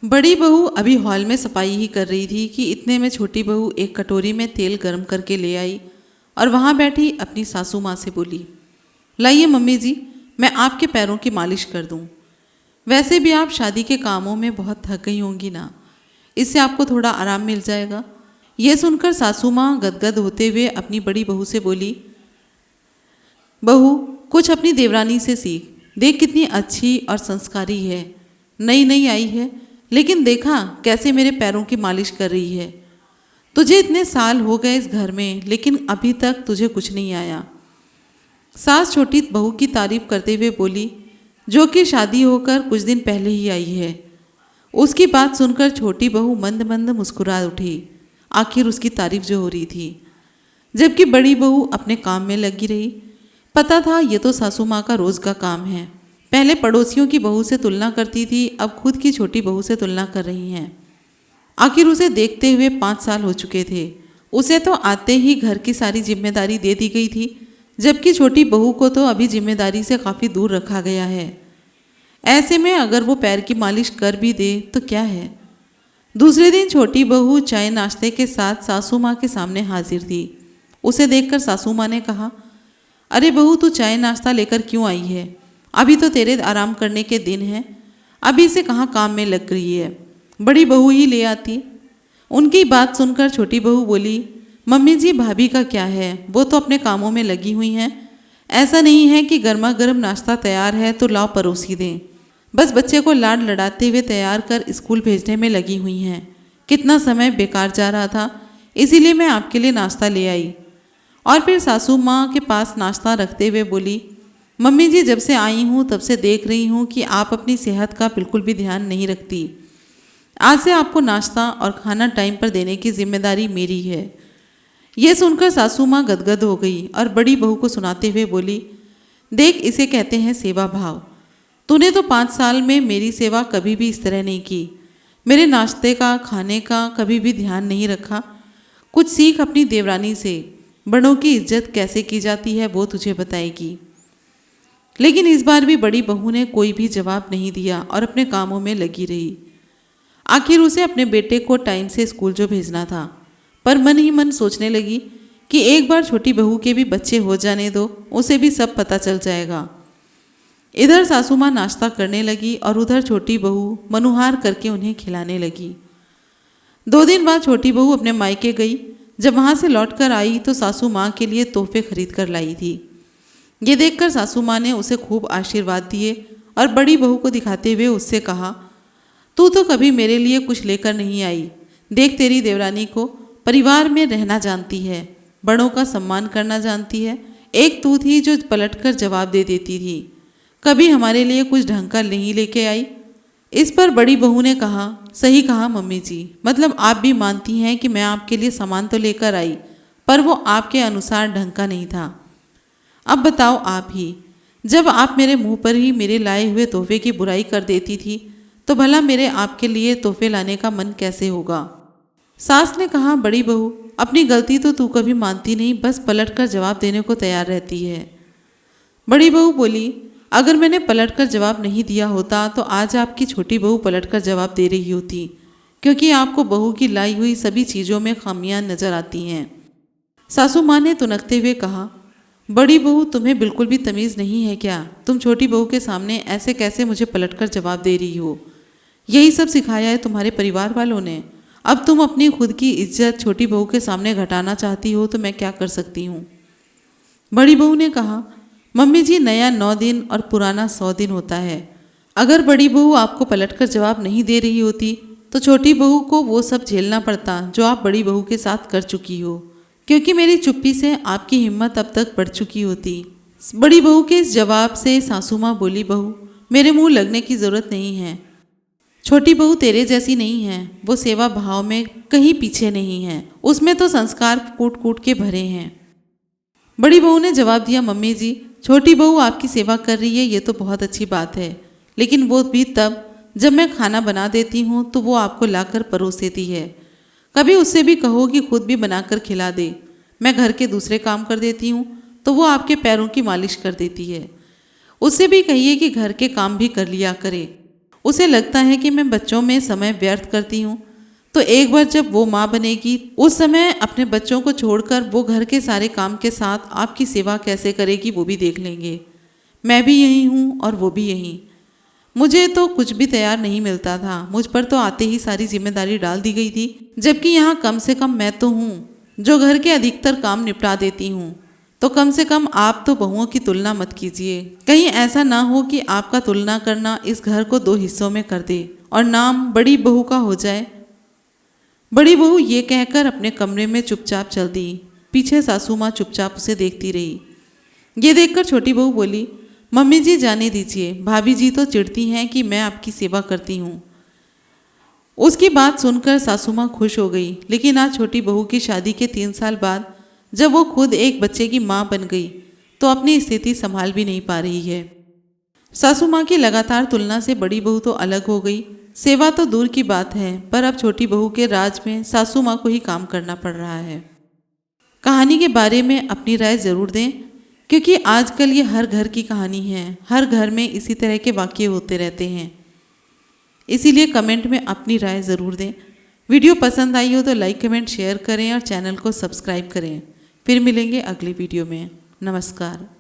बड़ी बहू अभी हॉल में सफाई ही कर रही थी कि इतने में छोटी बहू एक कटोरी में तेल गर्म करके ले आई और वहाँ बैठी अपनी सासू माँ से बोली, लाइए मम्मी जी, मैं आपके पैरों की मालिश कर दूँ। वैसे भी आप शादी के कामों में बहुत थक गई होंगी ना, इससे आपको थोड़ा आराम मिल जाएगा। यह सुनकर सासू माँ गदगद होते हुए अपनी बड़ी बहू से बोली, बहू कुछ अपनी देवरानी से सीख, देख कितनी अच्छी और संस्कारी है, नई नई आई है, लेकिन देखा कैसे मेरे पैरों की मालिश कर रही है। तुझे इतने साल हो गए इस घर में, लेकिन अभी तक तुझे कुछ नहीं आया। सास छोटी बहू की तारीफ करते हुए बोली, जो कि शादी होकर कुछ दिन पहले ही आई है। उसकी बात सुनकर छोटी बहू मंद मंद मुस्कुरा उठी, आखिर उसकी तारीफ जो हो रही थी। जबकि बड़ी बहू अपने काम में लगी रही। पता था ये तो सासू माँ का रोज़ का काम है। पहले पड़ोसियों की बहू से तुलना करती थी, अब खुद की छोटी बहू से तुलना कर रही हैं। आखिर उसे देखते हुए 5 साल हो चुके थे। उसे तो आते ही घर की सारी जिम्मेदारी दे दी गई थी, जबकि छोटी बहू को तो अभी जिम्मेदारी से काफ़ी दूर रखा गया है। ऐसे में अगर वो पैर की मालिश कर भी दे तो क्या है। दूसरे दिन छोटी बहू चाय नाश्ते के साथ सासू माँ के सामने हाजिर थी। उसे देखकर सासू माँ ने कहा, अरे बहू, तू चाय नाश्ता लेकर क्यों आई है? अभी तो तेरे आराम करने के दिन हैं, अभी से कहाँ काम में लग रही है, बड़ी बहू ही ले आती। उनकी बात सुनकर छोटी बहू बोली, मम्मी जी भाभी का क्या है, वो तो अपने कामों में लगी हुई हैं। ऐसा नहीं है कि गर्मा गर्म नाश्ता तैयार है तो लाओ परोसी दें, बस बच्चे को लाड लड़ाते हुए तैयार कर स्कूल भेजने में लगी हुई हैं। कितना समय बेकार जा रहा था, इसीलिए मैं आपके लिए नाश्ता ले आई। और फिर सासू माँ के पास नाश्ता रखते हुए बोली, मम्मी जी जब से आई हूँ तब से देख रही हूँ कि आप अपनी सेहत का बिल्कुल भी ध्यान नहीं रखती। आज से आपको नाश्ता और खाना टाइम पर देने की जिम्मेदारी मेरी है। यह सुनकर सासू माँ गदगद हो गई और बड़ी बहू को सुनाते हुए बोली, देख इसे कहते हैं सेवा भाव। तूने तो 5 साल में मेरी सेवा कभी भी इस तरह नहीं की। मेरे नाश्ते का खाने का कभी भी ध्यान नहीं रखा। कुछ सीख अपनी देवरानी से, बड़ों की इज्जत कैसे की जाती है वो तुझे बताएगी। लेकिन इस बार भी बड़ी बहू ने कोई भी जवाब नहीं दिया और अपने कामों में लगी रही। आखिर उसे अपने बेटे को टाइम से स्कूल जो भेजना था, पर मन ही मन सोचने लगी कि एक बार छोटी बहू के भी बच्चे हो जाने दो, उसे भी सब पता चल जाएगा। इधर सासू माँ नाश्ता करने लगी और उधर छोटी बहू मनुहार करके उन्हें खिलाने लगी। 2 दिन बाद छोटी बहू अपने मायके गई। जब वहाँ से लौटकर आई तो सासू माँ के लिए तोहफे खरीद कर लाई थी। ये देखकर सासू माँ ने उसे खूब आशीर्वाद दिए और बड़ी बहू को दिखाते हुए उससे कहा, तू तो कभी मेरे लिए कुछ लेकर नहीं आई। देख तेरी देवरानी को, परिवार में रहना जानती है, बड़ों का सम्मान करना जानती है। एक तू थी जो पलटकर जवाब दे देती थी, कभी हमारे लिए कुछ ढंग का नहीं लेके आई। इस पर बड़ी बहू ने कहा, सही कहा मम्मी जी, मतलब आप भी मानती हैं कि मैं आपके लिए सामान तो लेकर आई, पर वो आपके अनुसार ढंग का नहीं था। अब बताओ आप ही, जब आप मेरे मुंह पर ही मेरे लाए हुए तोहफे की बुराई कर देती थी, तो भला मेरे आपके लिए तोहफे लाने का मन कैसे होगा। सास ने कहा, बड़ी बहू, अपनी गलती तो तू कभी मानती नहीं, बस पलटकर जवाब देने को तैयार रहती है। बड़ी बहू बोली, अगर मैंने पलटकर जवाब नहीं दिया होता तो आज आपकी छोटी बहू पलटकर जवाब दे रही होती, क्योंकि आपको बहू की लाई हुई सभी चीज़ों में खामियां नजर आती हैं। सासू माँ ने तुनकते हुए कहा, बड़ी बहू, तुम्हें बिल्कुल भी तमीज़ नहीं है क्या? तुम छोटी बहू के सामने ऐसे कैसे मुझे पलटकर जवाब दे रही हो? यही सब सिखाया है तुम्हारे परिवार वालों ने। अब तुम अपनी खुद की इज्जत छोटी बहू के सामने घटाना चाहती हो तो मैं क्या कर सकती हूँ। बड़ी बहू ने कहा, मम्मी जी, नया 9 दिन और पुराना 100 दिन होता है। अगर बड़ी बहू आपको पलटकर जवाब नहीं दे रही होती तो छोटी बहू को वो सब झेलना पड़ता जो आप बड़ी बहू के साथ कर चुकी हो, क्योंकि मेरी चुप्पी से आपकी हिम्मत अब तक बढ़ चुकी होती। बड़ी बहू के इस जवाब से सासू माँ बोली, बहू, मेरे मुंह लगने की ज़रूरत नहीं है। छोटी बहू तेरे जैसी नहीं है, वो सेवा भाव में कहीं पीछे नहीं है, उसमें तो संस्कार कूट कूट के भरे हैं। बड़ी बहू ने जवाब दिया, मम्मी जी, छोटी बहू आपकी सेवा कर रही है, ये तो बहुत अच्छी बात है, लेकिन वो भी तब जब मैं खाना बना देती हूँ तो वो आपको लाकर परोस देती है। कभी उससे भी कहो कि खुद भी बनाकर खिला दे। मैं घर के दूसरे काम कर देती हूँ तो वो आपके पैरों की मालिश कर देती है। उससे भी कहिए कि घर के काम भी कर लिया करे। उसे लगता है कि मैं बच्चों में समय व्यर्थ करती हूँ, तो एक बार जब वो माँ बनेगी उस समय अपने बच्चों को छोड़कर वो घर के सारे काम के साथ आपकी सेवा कैसे करेगी वो भी देख लेंगे। मैं भी यही हूँ और वो भी यही। मुझे तो कुछ भी तैयार नहीं मिलता था, मुझ पर तो आते ही सारी जिम्मेदारी डाल दी गई थी, जबकि यहाँ कम से कम मैं तो हूँ जो घर के अधिकतर काम निपटा देती हूँ। तो कम से कम आप तो बहुओं की तुलना मत कीजिए, कहीं ऐसा ना हो कि आपका तुलना करना इस घर को 2 हिस्सों में कर दे और नाम बड़ी बहू का हो जाए। बड़ी बहू ये कहकर अपने कमरे में चुपचाप चल दी। पीछे सासू माँ चुपचाप उसे देखती रही। ये देखकर छोटी बहू बोली, मम्मी जी जाने दीजिए, भाभी जी तो चिढ़ती हैं कि मैं आपकी सेवा करती हूँ। उसकी बात सुनकर सासू माँ खुश हो गई, लेकिन आज छोटी बहू की शादी के 3 साल बाद जब वो खुद एक बच्चे की माँ बन गई तो अपनी स्थिति संभाल भी नहीं पा रही है। सासू माँ की लगातार तुलना से बड़ी बहू तो अलग हो गई। सेवा तो दूर की बात है, पर अब छोटी बहू के राज में सासू माँ को ही काम करना पड़ रहा है। कहानी के बारे में अपनी राय ज़रूर दें, क्योंकि आजकल ये हर घर की कहानी है। हर घर में इसी तरह के वाक़ये होते रहते हैं, इसीलिए कमेंट में अपनी राय ज़रूर दें। वीडियो पसंद आई हो तो लाइक कमेंट शेयर करें और चैनल को सब्सक्राइब करें। फिर मिलेंगे अगली वीडियो में। नमस्कार।